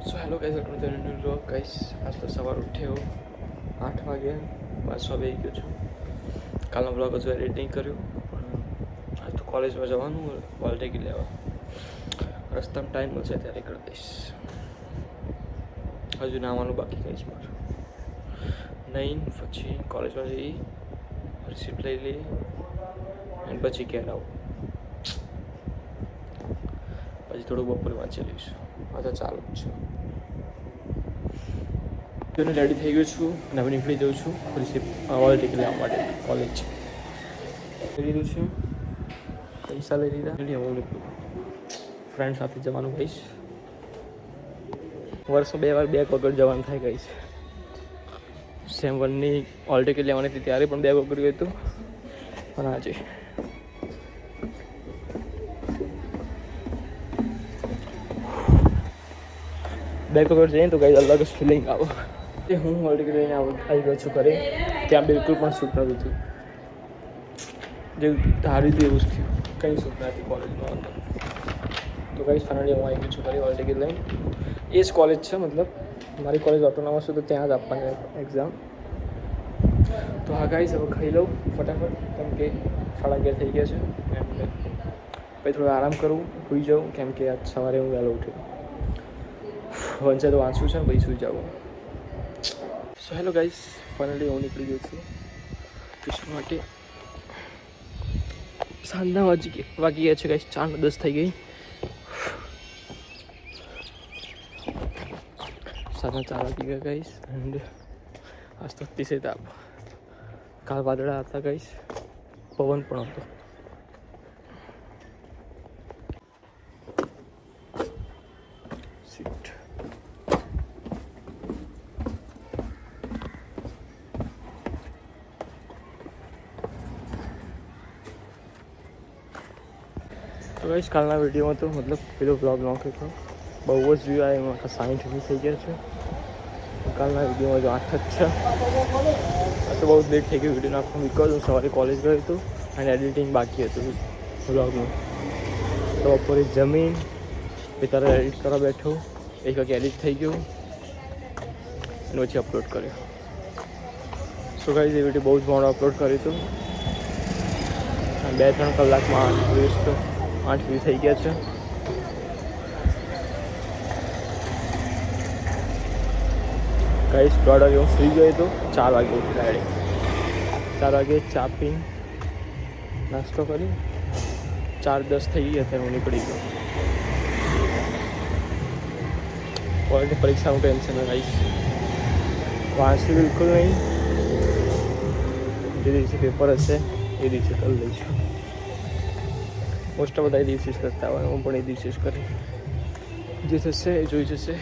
So hello guys, welcome to new vlog. Guys આજ તો સવાર ઉઠ્યો 8 વાગે, વાંચવા બેસી ગયો છું. કાલનો બ્લોગ હજુ એડિટ નહીં કર્યું, પણ આજ તો કોલેજમાં જવાનું હોલ ટિકિટ લેવા. રસ્તામાં ટાઈમ મળશે ત્યારે કરી દઈશ. હજુ નાવાનું બાકી કહીશ મારું. નહીં પછી કોલેજમાં જઈ રિસિપ્ટ લઈ લઈએ અને પછી ઘેર આવું. પછી થોડું બપોરે વાંચી લઈશું. આ તો ચાલુ જ છે. રેડી થઈ ગયો છું અને હવે નીકળી જાઉં છું રિસિપ્ટ હોલ ટિકિટ લેવા માટે કોલેજ. લઈ લીધું છે, પૈસા લઈ લીધા. હવે નીકળું. ફ્રેન્ડ સાથે જવાનું કહીશ. વર્ષમાં 2 વાર બેગ વગર જવાનું થાય કહીશ. સેમ 1ની હોલ ટિકિટ લેવાની હતી ત્યારે પણ બેગ વગર ગયું હતું, પણ આજે બેગ વગર જઈએ તો કંઈ અલગ જ ફિલિંગ આવે. હું હોલ ટિકિટ લઈને આવી ગયો છું ઘરે. ત્યાં બિલકુલ પણ સૂટ નહોતું થયું. જે ધાર્યું હતું એવું જ થયું, કંઈ સૂટ નથી કોલેજમાં. તો કંઈ ફાઇનલી હું આવી ગયો છું ઘરે હોલ ટિકિટ લઈને. એ જ કોલેજ છે, મતલબ મારી કોલેજ ઓટોનોમસ છે તો ત્યાં જ આપવાની એક્ઝામ. તો હા ગાઈસ, હવે ખાઈ લઉં ફટાફટ, કેમ કે 11:30 થઈ ગયા છે. એન્ડ પછી થોડો આરામ કરું, સૂઈ જાઉં, કેમ કે આજ સવારે હું વહેલો ઉઠ્યો. વંચે તો વાંચવું છે ને પછી સૂઈ જાઉં. સો હેલો ગાઈસ, ફાઇનલી હું નીકળી ગયો છું ટ્યુશન માટે. સાંજના વાગી ગયા છે ગાઈસ, 4:10 થઈ ગઈ. સાંજના 4 વાગી ગયા ગાઈસ. એન્ડ આજ તો અતિશય તાપ. કાલ વાદળા હતા ગાઈસ, પવન પણ હતો. સીટ તો ગાઈસ, કાલના વિડીયોમાં તો મતલબ પેલો બ્લોગ લોંગ હતો, બહુ જ વ્યૂ આવ્યા. એમાં 60 વ્યૂ થઈ ગયા છે. કાલના વિડીયોમાં જો 8 જ છે. આ તો બહુ લેટ થઈ ગયું વિડીયો નાખવાનું, બિકોઝ હું સવારે કોલેજ ગયો હતો અને એડિટિંગ બાકી હતું બ્લોગનું. તો બપોરે જમીન પછી તારે એડિટ કરવા બેઠો, 1 વાગે એડિટ થઈ ગયું અને પછી અપલોડ કર્યો. સો ગાઈઝ, એ વિડીયો બહુ જ મોડો અપલોડ કર્યું હતું. 2-3 કલાકમાં 8 વ્યૂ થઈ ગયા છે. ગાઈસ, 1:30 વાગે હું સુઈ ગયો હતો. 4 વાગે ઉઠી ડાયરેક્ટ. 4 વાગે ચા પીને નાસ્તો કરી 4:10 થઈ ગઈ. અત્યારે હું નીકળી ગયો. કોલેજની પરીક્ષાનું ટેન્શન ગાઈસ, વાંચ્યું બિલકુલ નહીં. જે દિવસે પેપર હશે એ દિવસે કરી લઈશું. મોસ્ટ ઓફ બધા એ દિવસે જ કરતા હોય, હું પણ એ દિવસે જ કરી. જે થશે એ જોઈ જશે.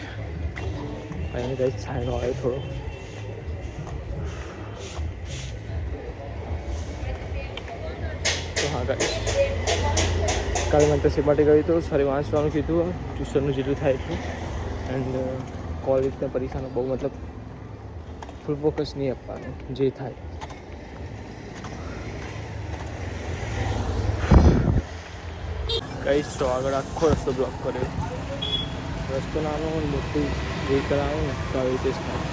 અને ગાઈસ, છાંયનો આવે થોડો. તો હા ગાઈસ, કાલે મેન્ટરશીપ માટે ગયું હતું. સરે વાંચવાનું કીધું, ટ્યુશનનું જેટલું થાય એટલું. એન્ડ કોલેજના પરીક્ષાનો બહુ મતલબ ફૂલ ફોકસ નહીં આપવાનું, જે થાય. ગાઈસ, તો આગળ આખો રસ્તો બ્લોક કર્યો. રસ્તો નાનો મોટું વ્હીકલ આવે ને તો આવી રીતે જ થાય.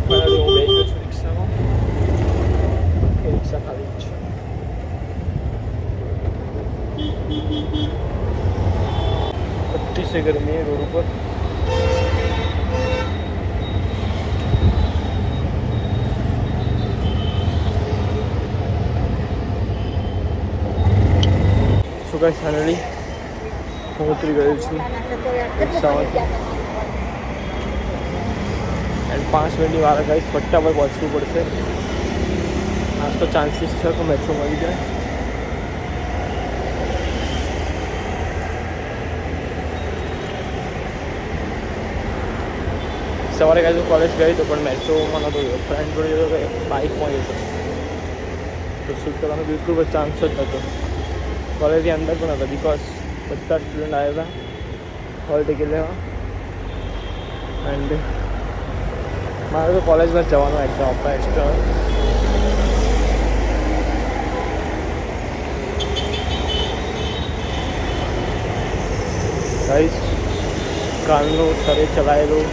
હું બેસી ગયો છું રિક્ષામાં. એ રિક્ષા ખાલી જ છે. અતિશય ગરમી રોડ ઉપર. શું કાંઈ ફાઇનલી હું ઉતરી ગયો છું રિક્ષામાંથી. એન્ડ 5 મિનિટની વાર ગાઈસ, ફટાફટ પહોંચવું પડશે. આજ તો ચાન્સીસ છે કે મેટ્રો મળી જાય. સવારે ગાઈસ હું કોલેજ ગઈ તો પણ મેટ્રોમાં નહોતો ગયો. ફ્રેન્ડ જોડે ગયો તો બાઇકમાં ગયો તો શૂટ કરવાનો બિલકુલ ચાન્સ જ નહોતો. કોલેજની અંદર પણ હતો, બિકોઝ બધા સ્ટુડન્ટ આવ્યા હતા હોલ ટિકિટ લેવા. એન્ડ મારે તો કોલેજમાં જવાનું એક્ઝામ આપવા એક્સ્ટ્રા. ગાઈસ, કાલનું સરે ચલાવેલું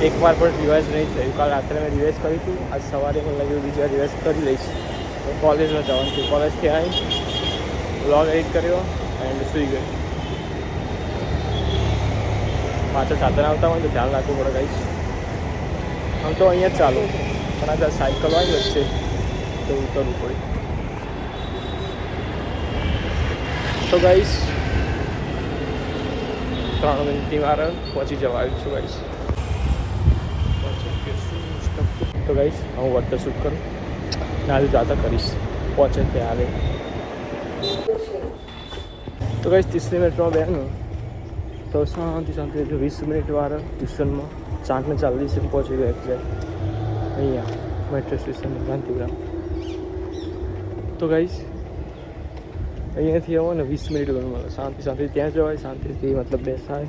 એકવાર પણ રિવાઇઝ નહીં થયું. કાલ રાત્રે મેં રિવાઇઝ કર્યું હતું, આજ સવારે મને લાગ્યું બીજી વાર રિવાઇઝ કરી લઈશ. કોલેજમાં જવાનું હતું, કોલેજથી આવી વ્લોગ એડિટ કર્યો એન્ડ સૂઈ ગયો. પાછા સાધન આવતા હોય તો ધ્યાન રાખવું પડે ગાઈસ. આમ તો અહીંયા જ ચાલો, પણ આ સાયકલ આવી વચ્ચે તો ઉતરવું પડે. તો ગાઈસ 3 મિનિટની વાર પહોંચી જવા આવ્યું છું ગાઈસ. તો ગાઈસ હું વોટર શૂટ કરું ને આજે જાતા કરીશ પહોંચે ત્યારે. તો ગાઈસ 30 મિનિટમાં બેનું તો શાંતિ 20 મિનિટ વાર ટ્યુશનમાં 4:40 પહોંચી ગયો એક્ઝેક્ટ અહીંયા મેટ્રો સ્ટેશન ગાંધીગ્રામ. તો ગાઈસ અહીંયાથી આવો ને 20 મિનિટ ઘણું મળે. શાંતિ ત્યાં જવાય, શાંતિથી મતલબ બેસાય,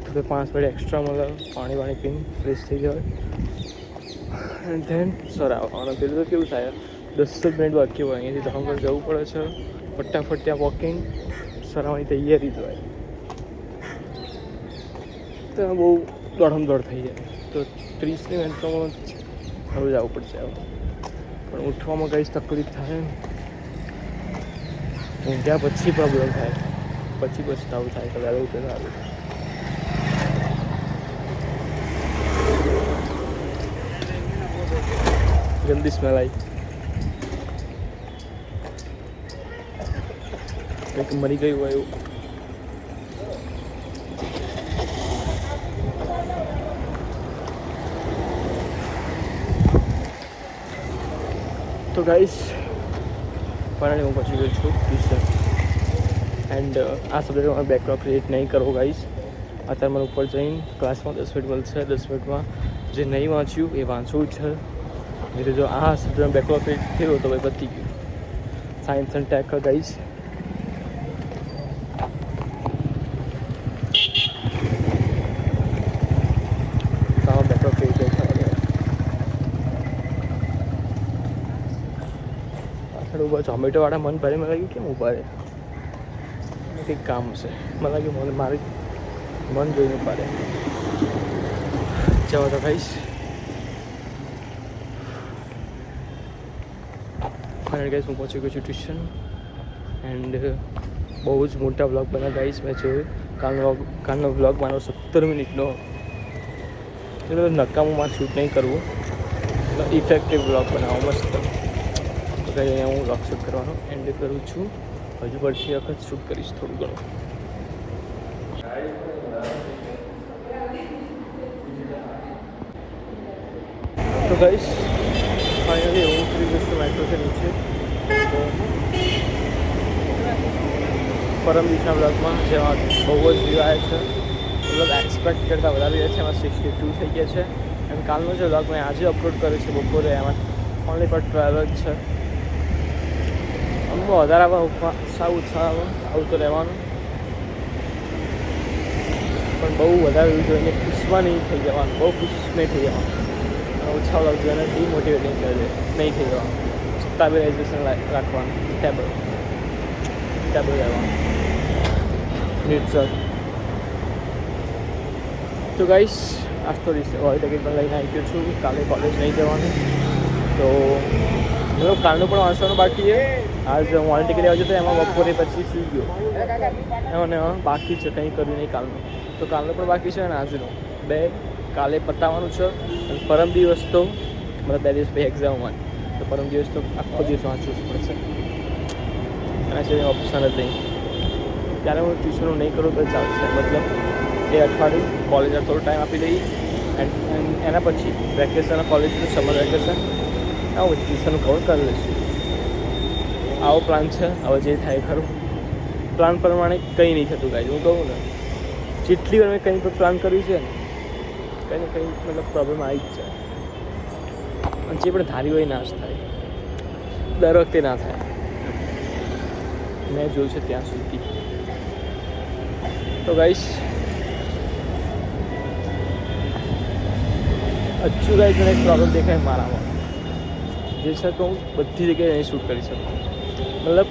તો 5 મિનિટ એક્સ્ટ્રા મળે, પાણી પીને ફ્રેશ થઈ જવાય એન્ડ ધેન સર આવવાનું. પેલું તો કેવું થાય 10 મિનિટ બાકી હોય, અહીંયાથી ધરમગઢ જવું પડે છે ફટાફટ ત્યાં વોકિંગ. સર આવવાની તૈયારી જ હોય તો બહુ દોડ થઈ જાય. તો 30 મિનિટમાં હવે જવું પડશે. પણ ઉઠવામાં કંઈ તકલીફ થાય ને, ઊંઘ્યા પછી પ્રોબ્લેમ થાય, પછી પછતાવું થાય કે વહેલું તો સારું. ગંદી સ્મેલ આવી, કંઈક મરી ગયું હોય એવું. તો ગાઈસ ફાઇનલી હું પહોંચી ગયો છું ટ્યુશન એન્ડ આ સબ્જેક્ટમાં બેકલોગ ક્રિએટ નહીં કરવો ગાઈસ. અત્યારે મને ઉપર જઈને ક્લાસમાં 10 મિનિટ મળશે. 10 મિનિટમાં જે નહીં વાંચ્યું એ વાંચવું છે. એટલે જો આ સબ્જેક્ટમાં બેકલોગ ક્રિએટ થયો તો ભાઈ પતી ગયું. Science and tech guys. Backlog create ઉભા ઝોમેટોવાળા મન ભરે. મને લાગ્યું કેમ ઉભા રહે, કંઈક કામ છે. મને લાગ્યું મને મારી મન જોઈને ઉભા રહે. જવા તો કહીશ. ફાઇનલ ગાઈસ હું પહોંચી ગયો છું ટ્યુશન એન્ડ બહુ જ મોટા વ્લોગ બન્યા ગાઈસ. મેં જોયું કાલનો વ્લોગ મારો 17 મિનિટનો. એટલે નકામું મારે શૂટ નહીં કરવું, ઇફેક્ટિવ વ્લોગ બનાવો મસ્ત. અહીંયા હું વ્લોગ શૂટ કરવાનો એન્ડ કરું છું. હજુ પછી વખત શૂટ કરીશ થોડું ઘણું. તો ગાઈસ ફાઇનલી હું ઉતરી ગયો છું મેટ્રો કે નીચે. તો પરમ દિવસના વ્લોગમાં જેમાં બહુ જ વ્યૂ આવ્યા છે, મતલબ એક્સપેક્ટ કરતાં વધારે રહ્યા છે. એમાં 62 થઈ ગયા છે. એન્ડ કાલનો જે વ્લોગ મેં આજે અપલોડ કર્યો છે બપોરે, એમાં ઓનલી ફોર 12 જ છે. અમુક વધારે ઉત્સાહ આવું તો રહેવાનું, પણ બહુ વધારે એવું જોઈને ખુશમાં નહીં થઈ જવાનું, બહુ ખુશ નહીં થઈ જવાનું. ઓછા વ્લોગ જોઈને ડિમોટિવેટ નહીં થઈ જવાનું. સ્ટેબિલાઇઝેશન રાખવાનું, સ્ટેબલ રહેવાનું, ન્યુટ્રલ. તો ગાઈસ આજ તો હોલ ટિકિટ પણ લઈને આવી ગયો છું. કાલે કોલેજ નહીં જવાનું, તો મતલબ કાલનું પણ વાંચવાનું બાકી છે. આજ હું હોલ ટિકિટ લેવા જતો એમાં બપોરે પછી સૂઈ ગયો. એમાં બાકી છે, કંઈ કર્યું નહીં કાલનું. તો કાલનું પણ બાકી છે અને આજનું બે કાલે પતાવવાનું છે. અને પરમ દિવસ તો મતલબ 2 દિવસ પછી એક્ઝામ હોય, તો પરમ દિવસ તો આખો દિવસ વાંચવું જ પડશે. એના સિવાય ઓપ્શન જ નહીં. ત્યારે હું ટ્યુશનો નહીં કરું તો ચાલશે. મતલબ એ અઠવાડિયું કોલેજમાં થોડો ટાઈમ આપી દઈએ એન્ડ એના પછી વેકેશન, કોલેજનું સમર વેકેશન આવું ટ્યુશન કવર કરી લઈશું. આવો પ્લાન છે. હવે જે થાય ખરું. પ્લાન પ્રમાણે કંઈ નહીં થતું ગાઈસ. હું કહું ને, જેટલી વાર મેં કંઈ પણ પ્લાન કર્યું છે ને, કંઈ ને કંઈ મતલબ પ્રોબ્લેમ આવી જ જાય. અને જે પણ ધારી હોય ના જ થાય, દર વખતે ના થાય. મેં જોયું છે ત્યાં સુધી. તો ગાઈસ હજુ ગાઈસ મને એક પ્રોબ્લેમ દેખાય મારામાં, જે છે તો હું બધી જગ્યાએ અહીં શૂટ કરી શકું. મતલબ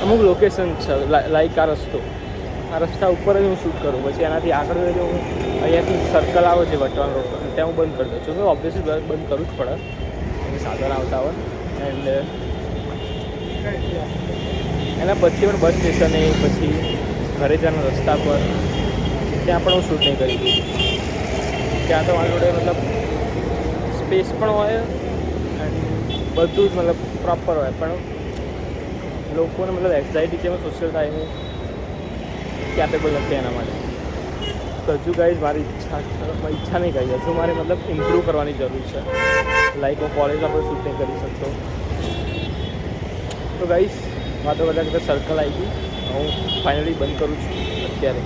અમુક લોકેશન છે લાઈક આ રસ્તો, આ રસ્તા ઉપર જ હું શૂટ કરું. પછી એનાથી આગળ જો હું અહીંયાથી સર્કલ આવે છે વટવાણ રોડ પર, ત્યાં હું બંધ કરી દઉં છું. હું ઓબ્વિયસલી બંધ કરવું જ પડે, સાધન આવતા હોય. એન્ડ એના પછી પણ બસ સ્ટેશને, પછી ઘરે જવાના રસ્તા પર, ત્યાં પણ હું શૂટ નહીં કરી દઉં. ત્યાં તો મારી જોડે મતલબ સ્પેસ પણ હોય એન્ડ બધું જ મતલબ પ્રોપર હોય, પણ લોકોને મતલબ એક્ઝાઇટી છે સોશિયલ થાય હું કેપેબલ નથી એના માટે. તો હજુ ગાઈઝ મારી ઈચ્છા નહીં કરી, હજુ મારે મતલબ ઇમ્પ્રૂવ કરવાની જરૂર છે. લાઈક હું કોલેજમાં પણ શૂટ નહીં કરી શકતો. તો ગાઈઝ વાતો બધા કરતાં સર્કલ આવી ગઈ, હું ફાઇનલી બંધ કરું છું અત્યારે.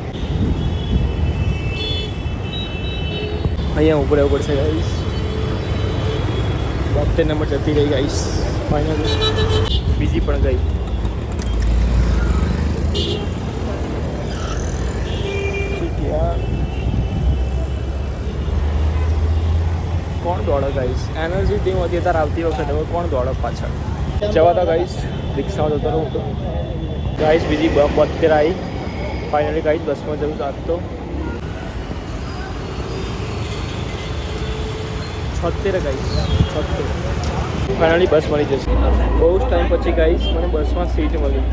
અહીંયા ઉપર રહેવું પડશે ગાઈઝ. 72 નંબર જતી રહી ગાઈઝ ફાઇનલી, બીજી પણ ગઈ. કોણ દોડે ગાઈસ? એનર્જી ટીમ હતી ત્યારે આવતી વખતે, હવે કોણ દોડે પાછળ? જવા દો ગાઈસ, રિક્ષામાં જતો રહું તો. ગાઈસ બીજી 72 આવી ફાઇનલી ગાઈસ, બસમાં જવું આજ તો 76 ગાઈસ, 76 ફાઇનલી બસ મળી જશે. બહુ જ ટાઈમ પછી ગાઈસ મને બસમાં સીટ મળી.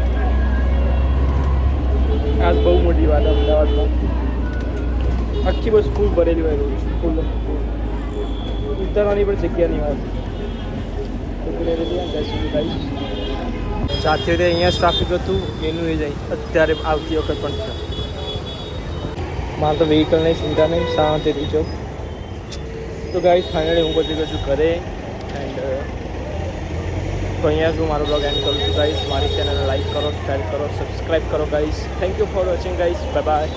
આજ બહુ મોટી વાત અમદાવાદમાં, આખી બસ ફૂલ ભરેલી હોય રોજ, ફૂલ ઉતરવાની પણ જગ્યા નહીં હોય. સાથે અહીંયા જ ટ્રાફિક હતું એનું એ જાય અત્યારે આવતી વખત પણ છે. મારે તો વ્હીકલ નહીં, ચિંતા નહીં, શાંતિથી જો. તો ગાઈસ ફાઇનલી હું પછી ગયો છું ઘરે. એન્ડ તો અહીંયા જ હું મારો બ્લોગ એન્ડ કરું છું ગાઈસ. મારી ચેનલને લાઈક કરો, શેર કરો, સબસ્ક્રાઈબ કરો guys. Thank you for watching guys. Bye bye.